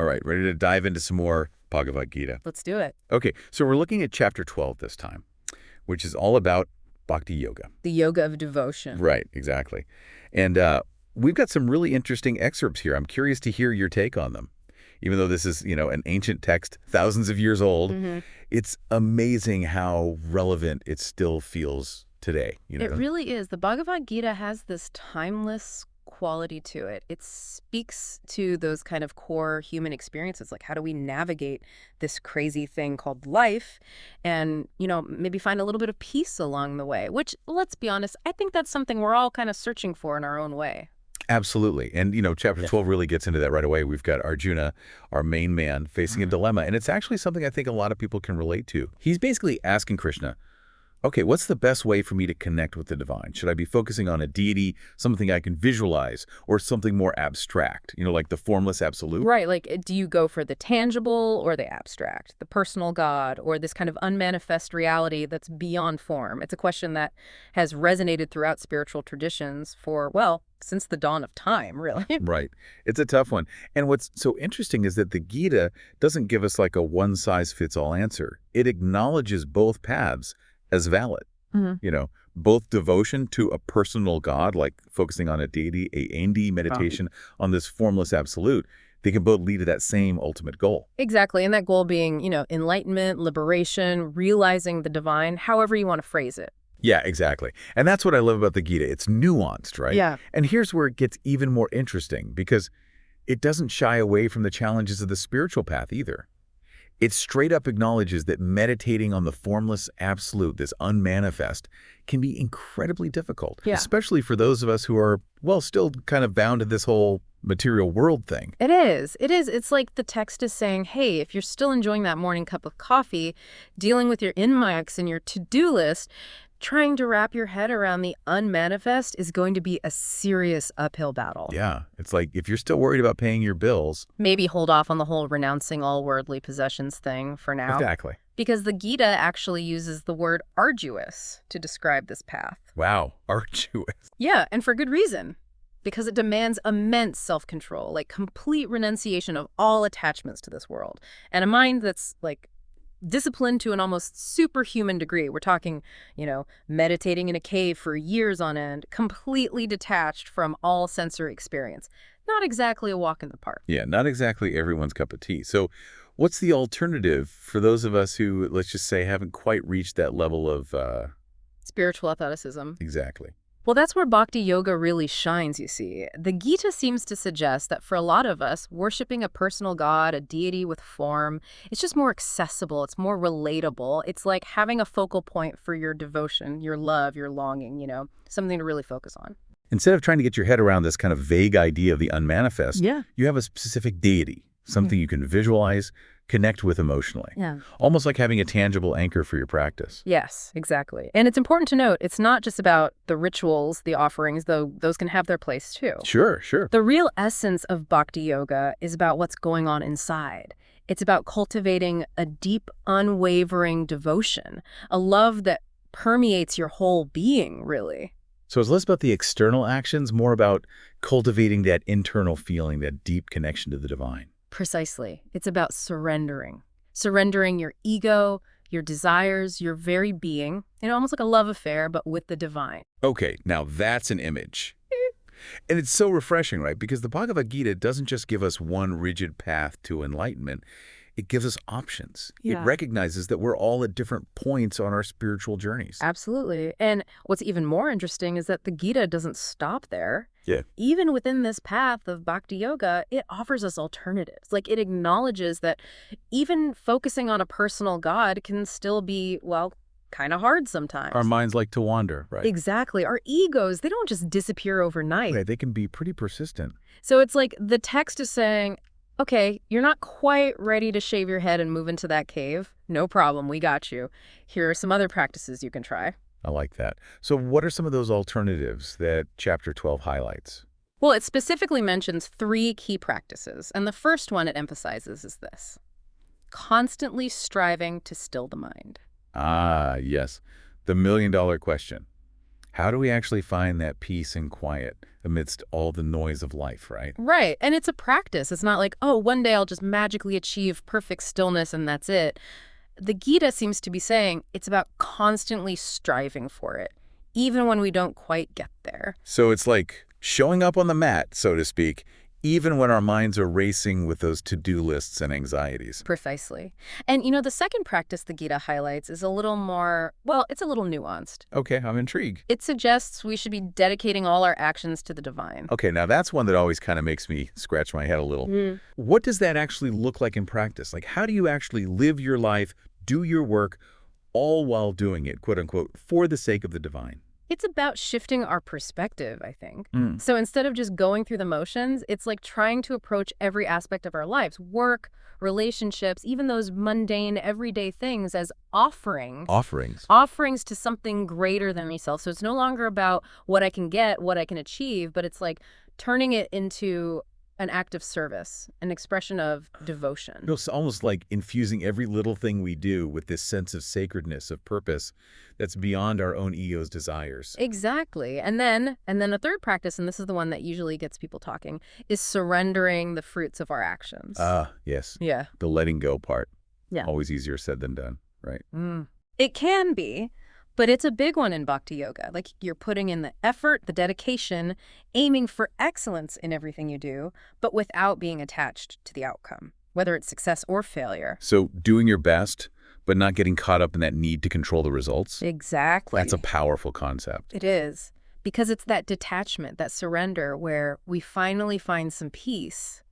All right, ready to dive into some more Bhagavad Gita? Let's do it. Okay, so we're looking at chapter 12 this time, which is all about bhakti yoga. The yoga of devotion. Right, exactly. And we've got some really interesting excerpts here. I'm curious to hear your take on them. Even though this is, an ancient text, thousands of years old, it's amazing how relevant it still feels today. It really is. The Bhagavad Gita has this timeless quality to it. It speaks to those kind of core human experiences, like how do we navigate this crazy thing called life and, maybe find a little bit of peace along the way, which, let's be honest, I think that's something we're all kind of searching for in our own way. Absolutely. And, chapter 12 really gets into that right away. We've got Arjuna, our main man, facing a dilemma. And it's actually something I think a lot of people can relate to. He's basically asking Krishna, okay, what's the best way for me to connect with the divine? Should I be focusing on a deity, something I can visualize, or something more abstract, like the formless absolute? Right. Like, do you go for the tangible or the abstract, the personal God, or this kind of unmanifest reality that's beyond form? It's a question that has resonated throughout spiritual traditions for, well, since the dawn of time, really. Right. It's a tough one. And what's so interesting is that the Gita doesn't give us like a one-size-fits-all answer. It acknowledges both paths as valid. Both devotion to a personal God, like focusing on a deity, a meditation on this formless absolute, they can both lead to that same ultimate goal. Exactly. And that goal being, enlightenment, liberation, realizing the divine, however you want to phrase it. Yeah, exactly. And that's what I love about the Gita. It's nuanced, right? Yeah. And here's where it gets even more interesting, because it doesn't shy away from the challenges of the spiritual path either. It straight up acknowledges that meditating on the formless absolute, this unmanifest, can be incredibly difficult, especially for those of us who are, well, still kind of bound to this whole material world thing. It is. It is. It's like the text is saying, hey, if you're still enjoying that morning cup of coffee, dealing with your inbox and your to-do list, trying to wrap your head around the unmanifest is going to be a serious uphill battle. Yeah. It's like if you're still worried about paying your bills, maybe hold off on the whole renouncing all worldly possessions thing for now. Exactly. Because the Gita actually uses the word arduous to describe this path. Wow, arduous. Yeah, and for good reason. Because it demands immense self-control, like complete renunciation of all attachments to this world. And a mind that's like disciplined to an almost superhuman degree. We're talking, meditating in a cave for years on end, completely detached from all sensory experience. Not exactly a walk in the park. Yeah, not exactly everyone's cup of tea. So what's the alternative for those of us who, let's just say, haven't quite reached that level of... spiritual athleticism. Exactly. Well, that's where bhakti yoga really shines, you see. The Gita seems to suggest that for a lot of us, worshiping a personal God, a deity with form, it's just more accessible, it's more relatable. It's like having a focal point for your devotion, your love, your longing, something to really focus on. Instead of trying to get your head around this kind of vague idea of the unmanifest, you have a specific deity, something you can visualize, connect with emotionally. Yeah. Almost like having a tangible anchor for your practice. Yes, exactly. And it's important to note, it's not just about the rituals, the offerings, though those can have their place too. Sure, sure. The real essence of bhakti yoga is about what's going on inside. It's about cultivating a deep, unwavering devotion, a love that permeates your whole being, really. So it's less about the external actions, more about cultivating that internal feeling, that deep connection to the divine. Precisely. It's about surrendering. Surrendering your ego, your desires, your very being, almost like a love affair, but with the divine. Okay, now that's an image. And it's so refreshing, right? Because the Bhagavad Gita doesn't just give us one rigid path to enlightenment. It gives us options. It recognizes that we're all at different points on our spiritual journeys. Absolutely. And what's even more interesting is that the Gita doesn't stop there. Yeah. Even within this path of bhakti yoga, it offers us alternatives. Like, it acknowledges that even focusing on a personal God can still be, well, kind of hard sometimes. Our minds like to wander, right? Exactly. Our egos, they don't just disappear overnight. Right, they can be pretty persistent. So it's like the text is saying, okay, you're not quite ready to shave your head and move into that cave. No problem, we got you. Here are some other practices you can try. I like that. So what are some of those alternatives that Chapter 12 highlights? Well, it specifically mentions 3 key practices, and the first one it emphasizes is this: constantly striving to still the mind. Ah, yes. The million-dollar question. How do we actually find that peace and quiet amidst all the noise of life, right? Right. And it's a practice. It's not like, oh, one day I'll just magically achieve perfect stillness and that's it. The Gita seems to be saying it's about constantly striving for it, even when we don't quite get there. So it's like showing up on the mat, so to speak, even when our minds are racing with those to-do lists and anxieties. Precisely. And, the second practice the Gita highlights is a little more, well, it's a little nuanced. Okay, I'm intrigued. It suggests we should be dedicating all our actions to the divine. Okay, now that's one that always kind of makes me scratch my head a little. What does that actually look like in practice? Like, how do you actually live your life, do your work, all while doing it, quote unquote, for the sake of the divine? It's about shifting our perspective, I think. So instead of just going through the motions, it's like trying to approach every aspect of our lives, work, relationships, even those mundane, everyday things as offerings. Offerings. Offerings to something greater than myself. So it's no longer about what I can get, what I can achieve, but it's like turning it into an act of service, an expression of devotion. It's almost like infusing every little thing we do with this sense of sacredness, of purpose that's beyond our own ego's desires. Exactly. And then a third practice, and this is the one that usually gets people talking, is surrendering the fruits of our actions. Yes. Yeah. The letting go part. Yeah. Always easier said than done, right? It can be, but it's a big one in Bhakti Yoga. Like you're putting in the effort, the dedication, aiming for excellence in everything you do, but without being attached to the outcome, whether it's success or failure. So doing your best, but not getting caught up in that need to control the results? Exactly. That's a powerful concept. It is. Because it's that detachment, that surrender, where we finally find some peace.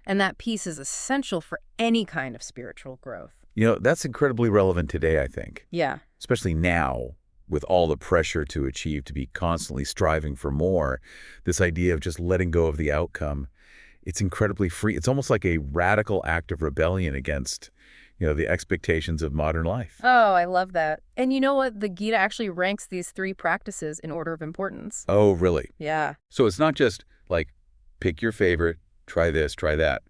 And that peace is essential for any kind of spiritual growth. That's incredibly relevant today, I think. Yeah. Especially now, with all the pressure to achieve, to be constantly striving for more, this idea of just letting go of the outcome, it's incredibly free. It's almost like a radical act of rebellion against, the expectations of modern life. Oh, I love that. And you know what? The Gita actually ranks these three practices in order of importance. Oh, really? Yeah. So it's not just like, pick your favorite, try this, try that.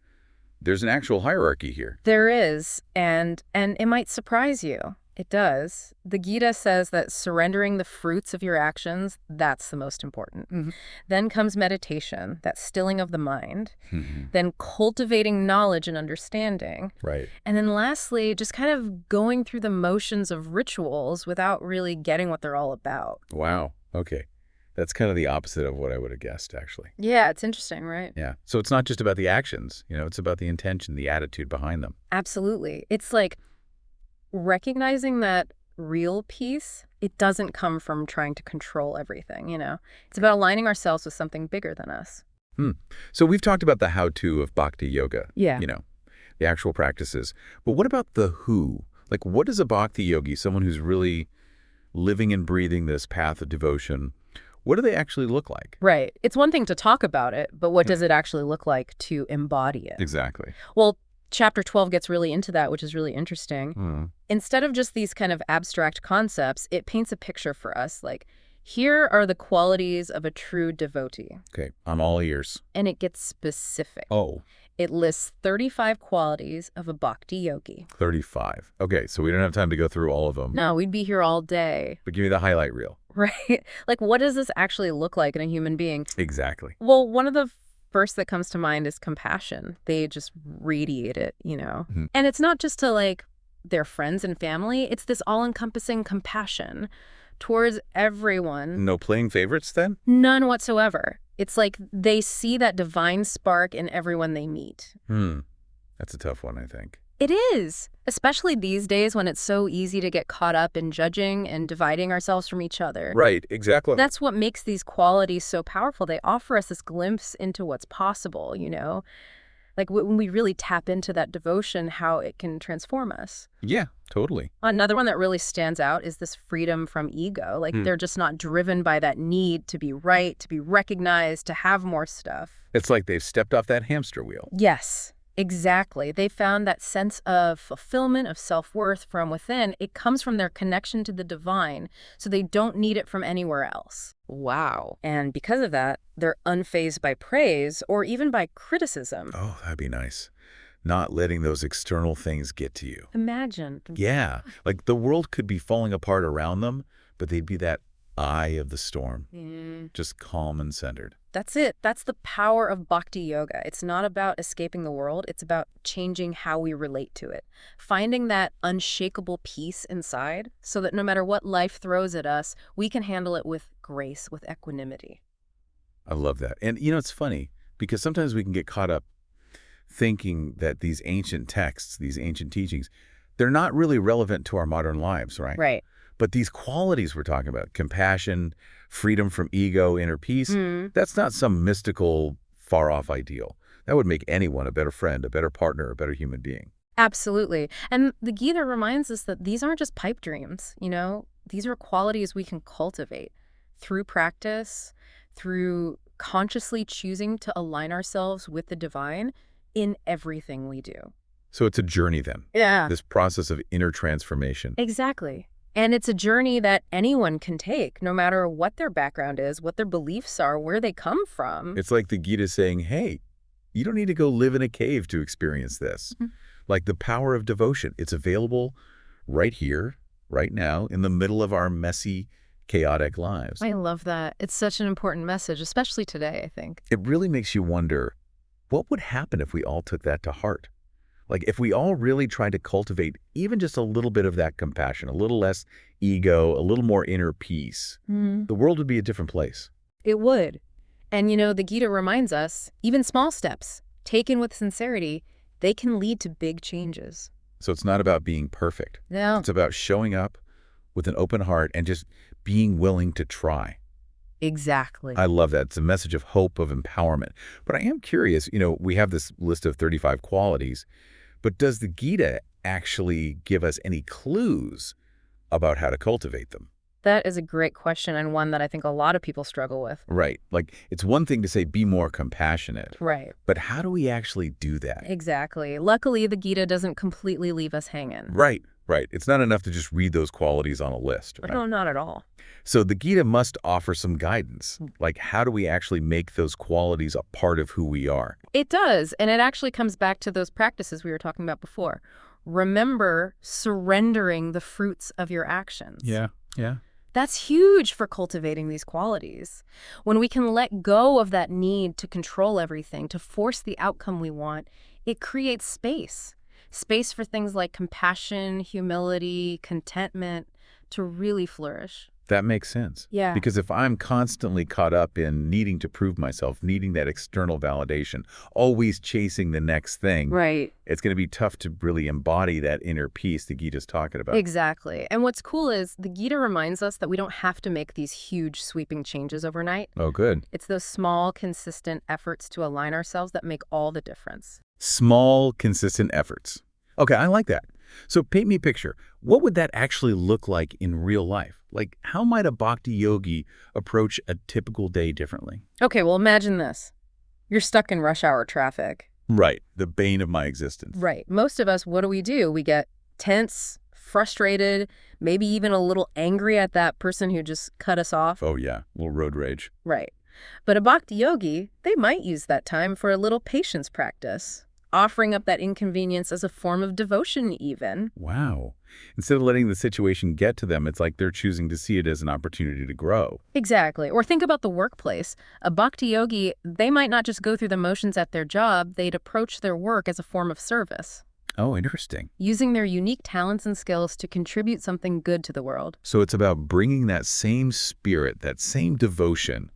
There's an actual hierarchy here. There is, and it might surprise you. It does. The Gita says that surrendering the fruits of your actions, that's the most important. Then comes meditation, that stilling of the mind. Then cultivating knowledge and understanding. Right. And then lastly, just kind of going through the motions of rituals without really getting what they're all about. Wow. Okay. That's kind of the opposite of what I would have guessed, actually. Yeah, it's interesting, right? Yeah. So it's not just about the actions, it's about the intention, the attitude behind them. Absolutely. It's like recognizing that real peace, it doesn't come from trying to control everything, It's about aligning ourselves with something bigger than us. So we've talked about the how-to of Bhakti Yoga. Yeah. The actual practices. But what about the who? Like, what is a Bhakti yogi, someone who's really living and breathing this path of devotion? What do they actually look like? Right. It's one thing to talk about it, but what does it actually look like to embody it? Exactly. Well, Chapter 12 gets really into that, which is really interesting. Instead of just these kind of abstract concepts, it paints a picture for us like, here are the qualities of a true devotee. Okay, I'm all ears. And it gets specific. Oh. It lists 35 qualities of a bhakti yogi. 35. Okay, so we don't have time to go through all of them. No, we'd be here all day. But give me the highlight reel. Right? Like, what does this actually look like in a human being? Exactly. Well, one of the first that comes to mind is compassion. They just radiate it, And it's not just to, like, their friends and family. It's this all-encompassing compassion towards everyone. No playing favorites, then? None whatsoever. It's like they see that divine spark in everyone they meet. That's a tough one, I think. It is, especially these days when it's so easy to get caught up in judging and dividing ourselves from each other. Right, exactly. That's what makes these qualities so powerful. They offer us this glimpse into what's possible, Like when we really tap into that devotion, how it can transform us. Yeah, totally. Another one that really stands out is this freedom from ego. Like they're just not driven by that need to be right, to be recognized, to have more stuff. It's like they've stepped off that hamster wheel. Yes, exactly. They found that sense of fulfillment, of self-worth from within. It comes from their connection to the divine, so they don't need it from anywhere else. Wow. And because of that, they're unfazed by praise or even by criticism. Oh, that'd be nice. Not letting those external things get to you. Imagine. Yeah. Like the world could be falling apart around them, but they'd be that eye of the storm, Mm. just calm and centered. That's it. That's the power of bhakti yoga. It's not about escaping the world. It's about changing how we relate to it. Finding that unshakable peace inside so that no matter what life throws at us, we can handle it with grace, with equanimity. I love that. And, it's funny because sometimes we can get caught up thinking that these ancient texts, these ancient teachings, they're not really relevant to our modern lives, right? Right. But these qualities we're talking about, compassion, freedom from ego, inner peace, that's not some mystical, far-off ideal. That would make anyone a better friend, a better partner, a better human being. Absolutely. And the Gita reminds us that these aren't just pipe dreams, you know? These are qualities we can cultivate through practice, through consciously choosing to align ourselves with the divine in everything we do. So it's a journey then. Yeah. This process of inner transformation. Exactly. And it's a journey that anyone can take, no matter what their background is, what their beliefs are, where they come from. It's like the Gita saying, hey, you don't need to go live in a cave to experience this. Like the power of devotion. It's available right here, right now, in the middle of our messy, chaotic lives. I love that. It's such an important message, especially today, I think. It really makes you wonder, what would happen if we all took that to heart? Like if we all really tried to cultivate even just a little bit of that compassion, a little less ego, a little more inner peace, the world would be a different place. It would. And the Gita reminds us, even small steps, taken with sincerity, they can lead to big changes. So it's not about being perfect. Yeah. It's about showing up with an open heart and just being willing to try. Exactly. I love that. It's a message of hope, of empowerment. But I am curious, we have this list of 35 qualities, but does the Gita actually give us any clues about how to cultivate them? That is a great question, and one that I think a lot of people struggle with. Right. Like, it's one thing to say, be more compassionate. Right. But how do we actually do that? Exactly. Luckily, the Gita doesn't completely leave us hanging. Right. Right. It's not enough to just read those qualities on a list. Right? No, not at all. So the Gita must offer some guidance. Like, how do we actually make those qualities a part of who we are? It does, and it actually comes back to those practices we were talking about before. Remember surrendering the fruits of your actions. Yeah. That's huge for cultivating these qualities. When we can let go of that need to control everything, to force the outcome we want, it creates space. Space for things like compassion, humility, contentment to really flourish. That makes sense. Yeah. Because if I'm constantly caught up in needing to prove myself, needing that external validation, always chasing the next thing, Right. it's going to be tough to really embody that inner peace the Gita's talking about. Exactly. And what's cool is the Gita reminds us that we don't have to make these huge sweeping changes overnight. Oh, good. It's those small, consistent efforts to align ourselves that make all the difference. Small, consistent efforts. Okay, I like that. So paint me a picture. What would that actually look like in real life? Like, how might a bhakti yogi approach a typical day differently? Okay, well, imagine this. You're stuck in rush hour traffic. Right, the bane of my existence. Right. Most of us, what do? We get tense, frustrated, maybe even a little angry at that person who just cut us off. Oh yeah, a little road rage. Right. But a bhakti yogi, they might use that time for a little patience practice, offering up that inconvenience as a form of devotion even. Wow. Instead of letting the situation get to them, it's like they're choosing to see it as an opportunity to grow. Exactly. Or think about the workplace. A bhakti yogi, they might not just go through the motions at their job, they'd approach their work as a form of service, Oh, interesting. using their unique talents and skills to contribute something good to the world. So it's about bringing that same spirit, that same devotion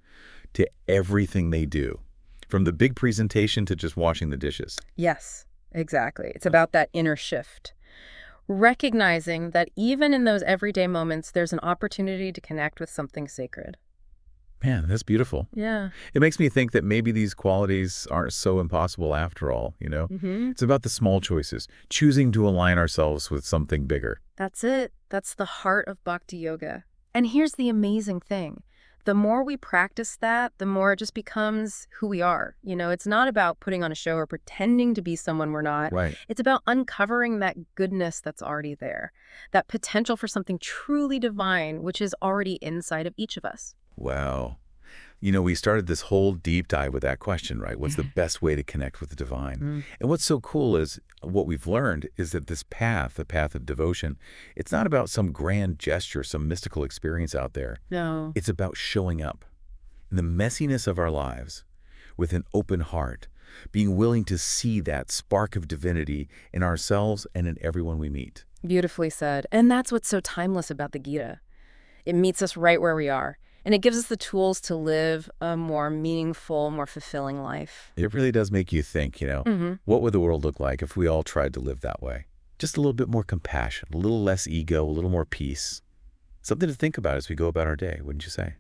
to everything they do, from the big presentation to just washing the dishes. Yes, exactly. It's about that inner shift. Recognizing that even in those everyday moments, there's an opportunity to connect with something sacred. Man, that's beautiful. Yeah. It makes me think that maybe these qualities aren't so impossible after all, It's about the small choices, choosing to align ourselves with something bigger. That's it. That's the heart of bhakti yoga. And here's the amazing thing. The more we practice that, the more it just becomes who we are. It's not about putting on a show or pretending to be someone we're not. Right. It's about uncovering that goodness that's already there, that potential for something truly divine, which is already inside of each of us. Wow. We started this whole deep dive with that question, right? What's the best way to connect with the divine? And what's so cool is what we've learned is that this path, the path of devotion, it's not about some grand gesture, some mystical experience out there. No. It's about showing up in the messiness of our lives with an open heart, being willing to see that spark of divinity in ourselves and in everyone we meet. Beautifully said. And that's what's so timeless about the Gita. It meets us right where we are. And it gives us the tools to live a more meaningful, more fulfilling life. It really does make you think, what would the world look like if we all tried to live that way? Just a little bit more compassion, a little less ego, a little more peace. Something to think about as we go about our day, wouldn't you say?